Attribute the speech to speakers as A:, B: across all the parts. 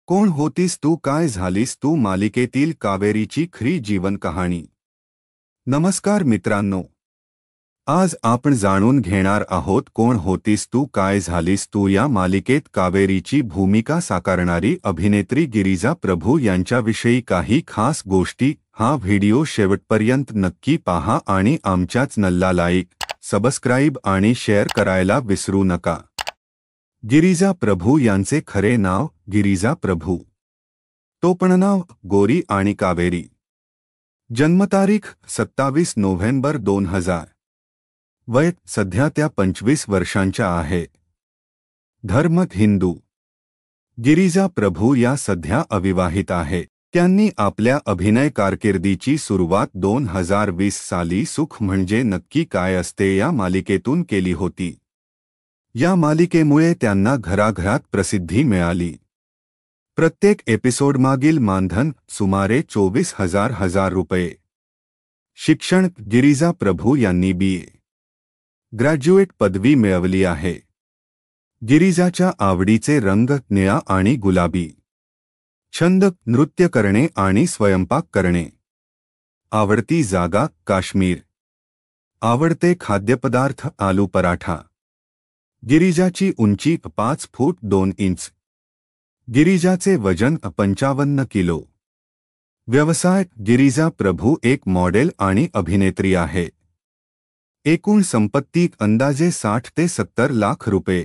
A: कोण होतीस तू काय झालीस तू मालिकेतील कावेरीची खरी जीवन कहाणी। नमस्कार मित्रांनो, आज आपण जाणून घेणार आहोत कोण होतीस तू काय झालीस तू या मालिकेत कावेरीची भूमिका साकारणारी अभिनेत्री गिरिजा प्रभू यांच्याविषयी काही खास गोष्टी। हा व्हिडिओ शेवटपर्यंत नक्की पहा आणि आमच्या चॅनलला लाईक, सबस्क्राइब आणि शेअर करायला विसरू नका। गिरिजा प्रभू यांचे खरे नाव गिरिजा प्रभू, टोपणनाव गोरी आणि कावेरी। जन्मतारीख 27 नोव्हेंबर 2000। वय सध्या त्या 25 वर्षांच्या आहे। धर्म हिंदू। गिरिजा प्रभू या सध्या अविवाहित आहे। त्यांनी आपल्या अभिनय कारकिर्दीची सुरुवात 2020 साली सुख म्हणजे नक्की काय असते या मालिकेतून केली होती। या मालिकेमुळे त्यांना घराघरात प्रसिद्धी मिळाली। प्रत्येक एपिसोडमागील मानधन सुमारे 24,000 रुपये। शिक्षण गिरिजा प्रभू यांनी BA ग्रॅज्युएट पदवी मिळवली आहे। गिरिजाच्या आवडीचे रंग निळा आणि गुलाबी। छंद नृत्य करणे आणि स्वयंपाक करणे। आवडती जागा काश्मीर। आवडते खाद्यपदार्थ आलू पराठा। गिरिजाची उंची 5 फूट 2 इंच। गिरिजाचे वजन 55 किलो। व्यवसाय गिरिजा प्रभू एक मॉडेल आणि अभिनेत्री आहे। एकूण संपत्ती अंदाजे 60 ते 70 लाख रुपये।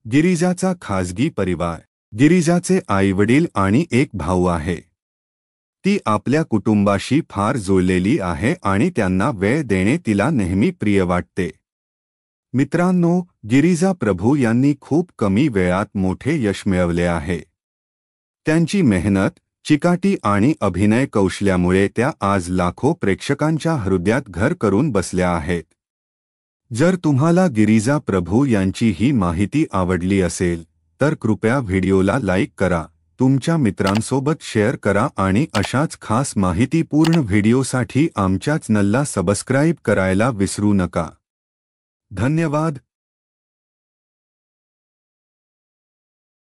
A: गिरिजाचा खाजगी परिवार गिरिजाचे आईवडील आणि एक भाऊ आहे। ती आपल्या कुटुंबाशी फार जुळलेली आहे आणि त्यांना वेळ देणे तिला नेहमी प्रिय वाटते। मित्रांनो, गिरिजा प्रभू यांनी खूप कमी वेळात मोठे यश मिळवले आहे। त्यांची मेहनत, चिकाटी आणि अभिनय कौशल्यामुळे त्या आज लाखो प्रेक्षकांच्या हृदयात घर करून बसल्या आहेत। जर तुम्हाला गिरिजा प्रभू यांची ही माहिती आवडली असेल तर कृपया व्हिडिओला लाईक करा, तुमच्या मित्रांसोबत शेअर करा आणि अशाच खास माहितीपूर्ण व्हिडिओसाठी आमच्या चॅनलला सबस्क्राइब करायला विसरू नका। धन्यवाद।